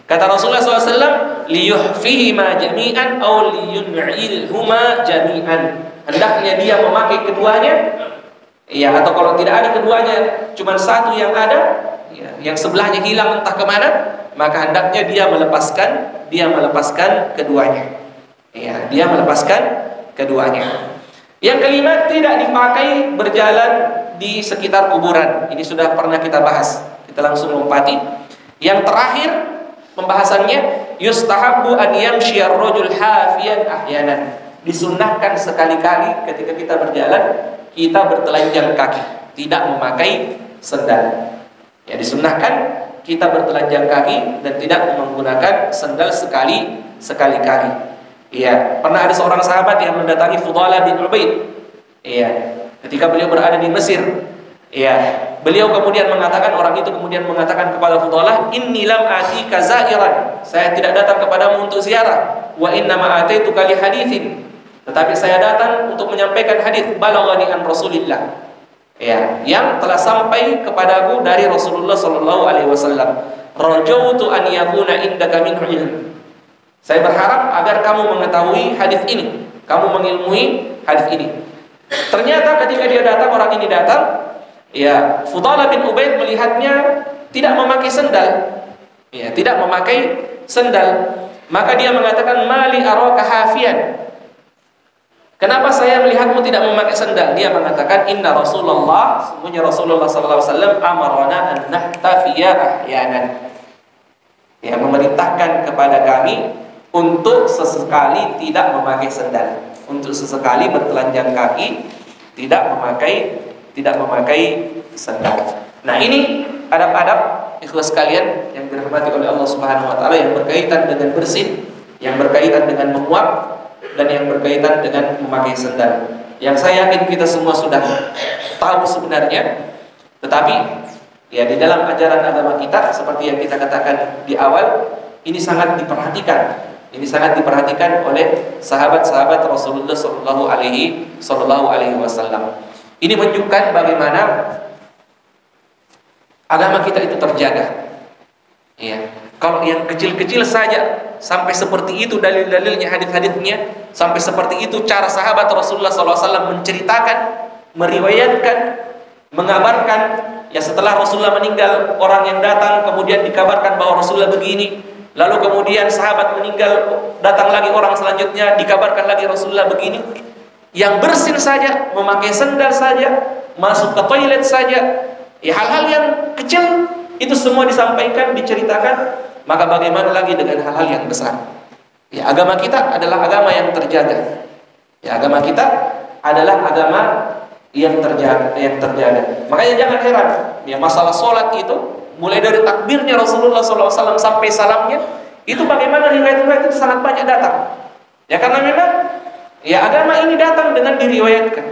Kata Rasulullah SAW, liyuhfihima jami'an aw liyun'ilhuma jami'an. Hendaknya dia memakai keduanya, ya, atau kalau tidak ada keduanya, cuma satu yang ada, ya, yang sebelahnya hilang entah kemana, maka hendaknya dia melepaskan keduanya. Ya, dia melepaskan keduanya. Yang kelima, tidak dipakai berjalan di sekitar kuburan. Ini sudah pernah kita bahas. Kita langsung lompati. Yang terakhir pembahasannya, yustahabbu an yamshi ar-rajul hafiyan ahyanan. Disunnahkan sekali-kali ketika kita berjalan, kita bertelanjang kaki, tidak memakai sandal. Ya, disunnahkan kita bertelanjang kaki dan tidak menggunakan sandal sekali-kali. Iya, pernah ada seorang sahabat yang mendatangi Fudalah bin Ubaid. Iya, ketika beliau berada di Mesir. Iya, beliau kemudian mengatakan, orang itu kemudian mengatakan kepada Fudalah, inni lam atika zairan. Saya tidak datang kepadamu untuk ziarah. Wa inna ma ataituka li haditsin. Tetapi saya datang untuk menyampaikan hadis balaghani an Rasulillah. Ya, yang telah sampai kepadaku dari Rasulullah sallallahu alaihi wasallam. Rajautu an yakuna indaka min ilm. Saya berharap agar kamu mengetahui hadis ini, kamu mengilmui hadis ini. Ternyata ketika dia datang, orang ini datang, ya, Fudalah bin Ubaid melihatnya tidak memakai sandal. Ya, tidak memakai sandal. Maka dia mengatakan, mali araka hafiyan. Kenapa saya melihatmu tidak memakai sandal? Dia mengatakan, inna Rasulullah, sesungguhnya Rasulullah sallallahu alaihi wasallam amarna an nahtafiya ahyanan. Ya, memerintahkan kepada kami untuk sesekali tidak memakai sandal, untuk sesekali bertelanjang kaki, tidak memakai sandal. Nah, ini adab-adab ikhlas sekalian yang dirahmati oleh Allah Subhanahu wa taala, yang berkaitan dengan bersin, yang berkaitan dengan menguap, dan yang berkaitan dengan memakai sandal. Yang saya yakin kita semua sudah tahu sebenarnya, tetapi ya di dalam ajaran agama kita, seperti yang kita katakan di awal, ini sangat diperhatikan Ini sangat diperhatikan oleh sahabat-sahabat Rasulullah Sallallahu Alaihi Wasallam. Ini menunjukkan bagaimana agama kita itu terjaga. Ya. Kalau yang kecil-kecil saja sampai seperti itu dalil-dalilnya, hadis-hadisnya, sampai seperti itu cara sahabat Rasulullah SAW menceritakan, meriwayatkan, mengabarkan. Ya, setelah Rasulullah meninggal, orang yang datang kemudian dikabarkan bahwa Rasulullah begini. Lalu kemudian sahabat meninggal, datang lagi orang selanjutnya, dikabarkan lagi Rasulullah begini. Yang bersin saja, memakai sendal saja, masuk ke toilet saja, ya hal-hal yang kecil itu semua disampaikan, diceritakan. Maka bagaimana lagi dengan hal-hal yang besar? Ya, agama kita adalah agama yang terjaga. Ya, agama kita adalah agama yang terjaga, Makanya jangan heran, ya masalah sholat itu mulai dari takbirnya Rasulullah SAW sampai salamnya itu bagaimana riwayat-riwayat itu sangat banyak datang. Ya, karena memang ya agama ini datang dengan diriwayatkan.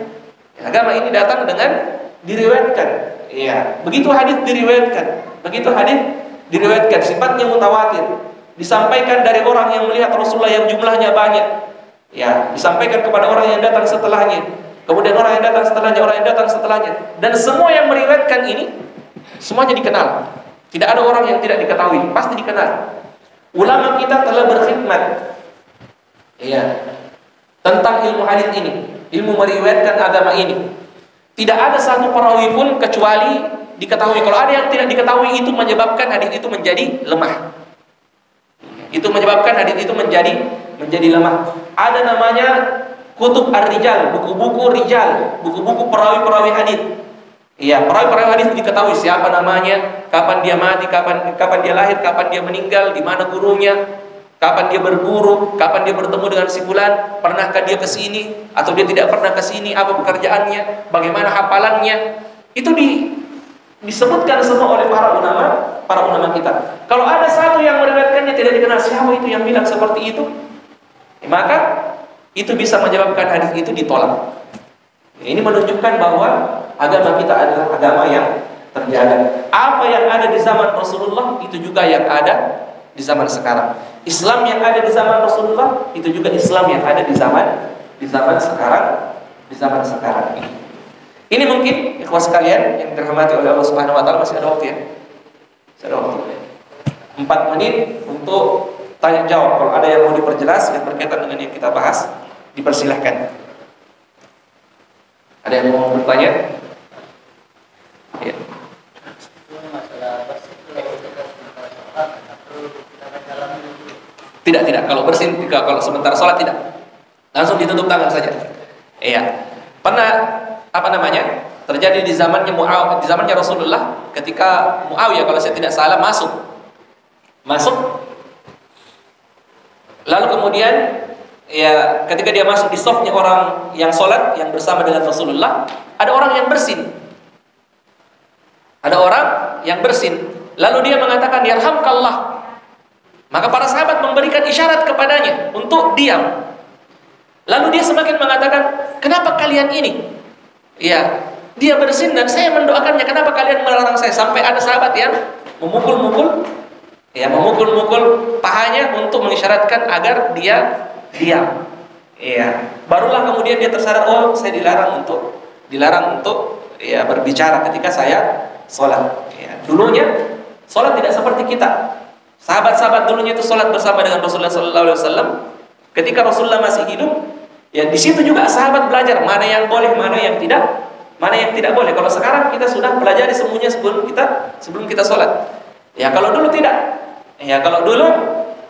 Ya, agama ini datang dengan diriwayatkan. Ya, begitu hadis diriwayatkan, sifatnya mutawatir, disampaikan dari orang yang melihat Rasulullah yang jumlahnya banyak. Ya, disampaikan kepada orang yang datang setelahnya. Kemudian orang yang datang setelahnya, dan semua yang meriwayatkan ini semuanya dikenal. Tidak ada orang yang tidak diketahui, pasti dikenal. Ulama kita telah berkhidmat, ya, tentang ilmu hadis ini, ilmu meriwayatkan agama ini. Tidak ada satu perawi pun kecuali diketahui. Kalau ada yang tidak diketahui, itu menyebabkan hadis itu menjadi lemah. Itu menyebabkan hadis itu menjadi lemah. Ada namanya kutub ar-rijal, buku-buku rijal, buku-buku perawi-perawi hadis. Iya, perawi-perawi hadis diketahui siapa namanya, kapan dia mati, kapan dia lahir, kapan dia meninggal, di mana gurunya, kapan dia berguru, kapan dia bertemu dengan si fulan, pernahkah dia ke sini atau dia tidak pernah ke sini, apa pekerjaannya, bagaimana hafalannya. Itu disebutkan semua oleh para ulama kita. Kalau ada satu yang meriwayatkannya tidak dikenal siapa itu yang bilang seperti itu, maka itu bisa menyebabkan hadis itu ditolak. Ini menunjukkan bahwa agama kita adalah agama yang terjaga. Apa yang ada di zaman Rasulullah itu juga yang ada di zaman sekarang. Islam yang ada di zaman Rasulullah itu juga Islam yang ada di zaman sekarang ini. Ini mungkin ikhwas sekalian yang dirahmati oleh Allah Subhanahu wa taala, masih ada waktu ya. Masih ada waktu. 4 menit untuk tanya jawab. Kalau ada yang mau diperjelas yang berkaitan dengan yang kita bahas, dipersilahkan. Ada yang mau bertanya? Ya. Tidak. Kalau bersin, kalau sebentar sholat tidak. Langsung ditutup tangan saja. Iya. Pernah terjadi di zamannya Muawiyah, di zamannya Rasulullah, ketika Muawiyah kalau saya tidak salah masuk. Lalu kemudian ya ketika dia masuk di safnya orang yang sholat yang bersama dengan Rasulullah, ada orang yang bersin. Lalu dia mengatakan yarhamkallah. Maka para sahabat memberikan isyarat kepadanya untuk diam. Lalu dia semakin mengatakan, kenapa kalian ini? Ya, dia bersin dan saya mendoakannya. Kenapa kalian melarang saya? Sampai ada sahabat yang memukul pahanya untuk mengisyaratkan agar dia diam. Ya, barulah kemudian dia tersadar, oh saya dilarang untuk ya berbicara ketika saya sholat. Ya, dulunya sholat tidak seperti kita. Sahabat-sahabat dulunya itu sholat bersama dengan Rasulullah SAW. Ketika Rasulullah masih hidup, ya di situ juga sahabat belajar mana yang boleh, mana yang tidak boleh. Kalau sekarang kita sudah pelajari semuanya sebelum kita sholat. Ya kalau dulu tidak. Ya kalau dulu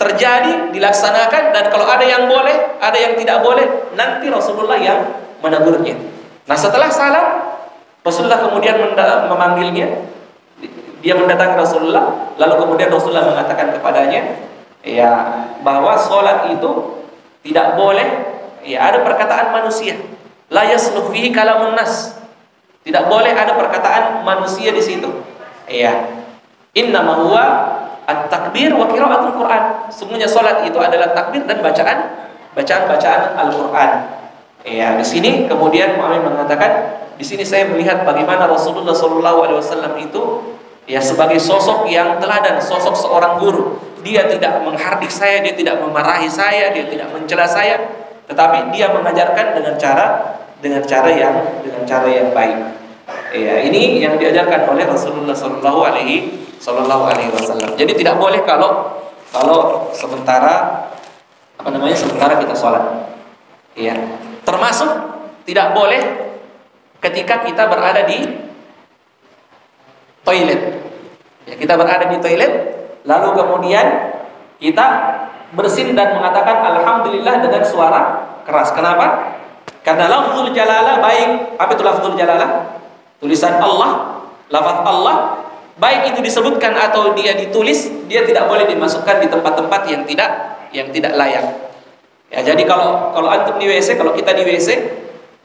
terjadi, dilaksanakan, dan kalau ada yang boleh, ada yang tidak boleh, nanti Rasulullah yang menegurnya. Nah setelah salam, Rasulullah kemudian memanggilnya. Dia mendatangi Rasulullah, lalu kemudian Rasulullah mengatakan kepadanya, ya bahwa sholat itu tidak boleh, ya ada perkataan manusia, la yasluh fihi kalamun nas, tidak boleh ada perkataan manusia di situ. Ya, innama huwa at-takbir wa qiraatul Quran. Semuanya sholat itu adalah takbir dan bacaan Al-Quran. Ya, di sini kemudian Muhammad mengatakan, di sini saya melihat bagaimana Rasulullah SAW itu ya sebagai sosok yang teladan, sosok seorang guru. dia tidak menghardik saya, dia tidak memarahi saya, dia tidak mencela saya, tetapi dia mengajarkan dengan cara yang baik. Ya, ini yang diajarkan oleh Rasulullah Sallallahu Alaihi Wasallam. Jadi tidak boleh kalau sementara kita sholat. Ya, termasuk tidak boleh ketika kita berada di toilet. Ya, kita berada di toilet, lalu kemudian kita bersin dan mengatakan alhamdulillah dengan suara keras. Kenapa? Karena lafzul jalalah baik. Apa itu lafzul jalalah? Tulisan Allah, lafaz Allah, baik itu disebutkan atau dia ditulis, dia tidak boleh dimasukkan di tempat-tempat yang tidak layak. Ya, jadi kalau antum di WC, kalau kita di WC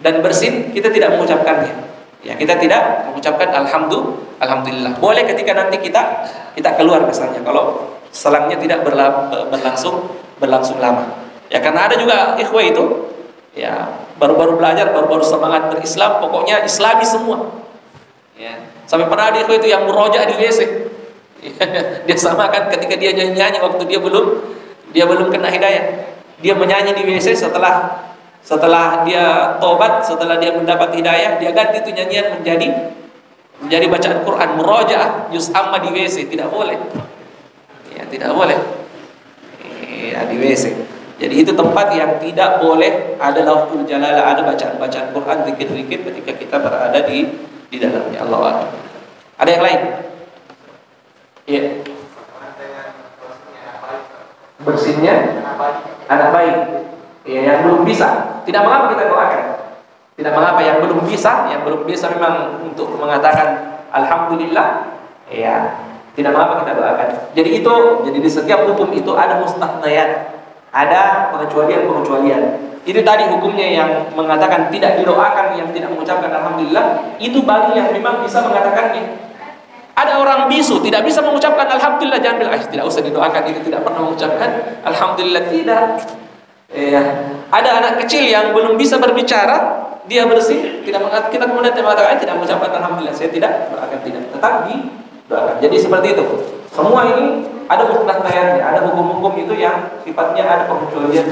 dan bersin, kita tidak mengucapkannya. Ya, kita tidak mengucapkan alhamdulillah. Boleh ketika nanti kita keluar misalnya, kalau selangnya tidak berlangsung lama. Ya, karena ada juga ikhwah itu, ya, baru-baru belajar, baru-baru semangat berislam, pokoknya Islami semua. Ya, sampai pernah ada ikhwah itu yang murojaah di WC. Dia samakan ketika dia nyanyi waktu dia belum kena hidayah. Dia menyanyi di WC setelah dia tobat, setelah dia mendapat hidayah, dia ganti itu nyanyian menjadi bacaan Quran, murojaah juz amma di WC. Tidak boleh. Ya, tidak boleh. Ya, di WC. Jadi itu tempat yang tidak boleh ada lafzul jalalah, ada bacaan-bacaan Quran, zikir-zikir ketika kita berada di dalamnya. Allah. Ada yang lain? Iya. Bersinnya anak baik. Ya, yang belum bisa. Tidak mengapa kita doakan. Tidak mengapa yang belum bisa memang untuk mengatakan alhamdulillah. Ya, tidak mengapa kita doakan. Jadi di setiap hukum itu ada mustathnayat. Ada pengecualian. Itu tadi hukumnya yang mengatakan tidak didoakan, yang tidak mengucapkan alhamdulillah, itu bagi yang memang bisa mengatakannya. Ada orang bisu tidak bisa mengucapkan alhamdulillah, jangan bilang tidak usah didoakan, itu tidak pernah mengucapkan alhamdulillah, tidak. Ya. Ada anak kecil yang belum bisa berbicara, dia bersih, kita kemudian mengatakan tidak mengucapkan alhamdulillah, saya tidak doakan, tidak, tetap didoakan. Jadi seperti itu. Semua ini ada mustathnayatnya, ada hukum-hukum itu yang sifatnya ada pengecualian.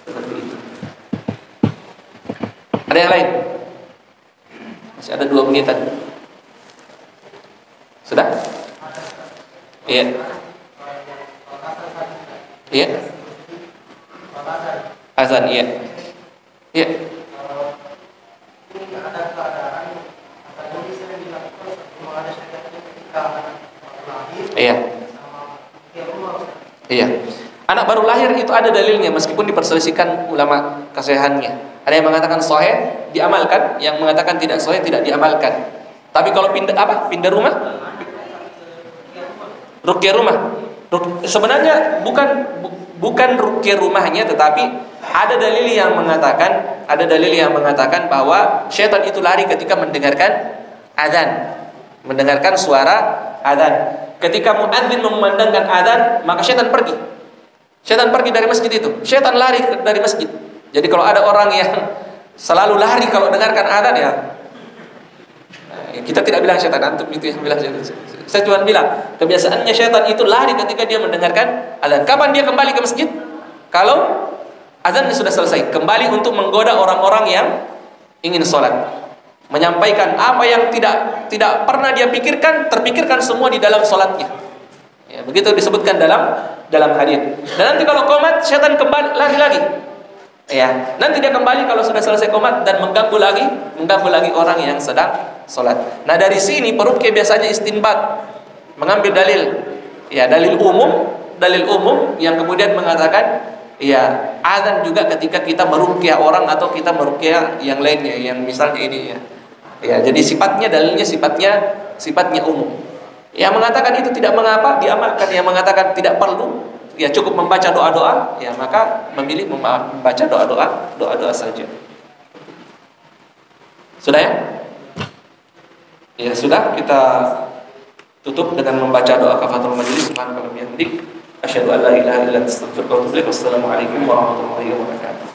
Seperti itu. Ada yang lain? Masih ada 2 menitan. Sudah? Iya. Iya. Azan, iya. Iya. Iya. Iya. Anak baru lahir itu ada dalilnya meskipun diperselisihkan ulama kesahihannya. Ada yang mengatakan sahih diamalkan, yang mengatakan tidak sahih tidak diamalkan. Tapi kalau pindah rumah? Ruqyah rumah. Sebenarnya bukan ruqyah rumahnya, tetapi ada dalil yang mengatakan bahwa syaitan itu lari ketika mendengarkan azan, mendengarkan suara azan. Ketika muadzin memandangkan azan, maka syaitan pergi. Syaitan pergi dari masjid itu. Syaitan lari dari masjid. Jadi kalau ada orang yang selalu lari kalau dengarkan azan, ya kita tidak bilang syaitan, antum itu yang bilang syaitan. Saya cuma bilang kebiasaannya syaitan itu lari ketika dia mendengarkan azan. Kapan dia kembali ke masjid? Kalau azannya sudah selesai, kembali untuk menggoda orang-orang yang ingin sholat, menyampaikan apa yang tidak pernah dia pikirkan, terpikirkan semua di dalam sholatnya. Ya, begitu disebutkan dalam hadis. Dan nanti kalau qomat, syaitan kembali lagi. Ya, nanti dia kembali kalau sudah selesai qomat dan mengganggu lagi orang yang sedang sholat. Nah, dari sini peruqyah biasanya istinbat, mengambil dalil umum yang kemudian mengatakan ya azan juga ketika kita meruqyah orang atau kita meruqyah yang lainnya, yang misalnya ini ya. Ya, jadi dalilnya sifatnya umum. Yang mengatakan itu tidak mengapa diamalkan, yang mengatakan tidak perlu, ya cukup membaca doa-doa, ya maka memilih membaca doa-doa saja. Sudah ya? Ya sudah, kita tutup dengan membaca doa kafaratul majelis. Subhanallah wa bihamdihi, asyhadu an la ilaha illa anta, astaghfiruka wa atubu ilaik. Wassalamualaikum warahmatullahi wabarakatuh.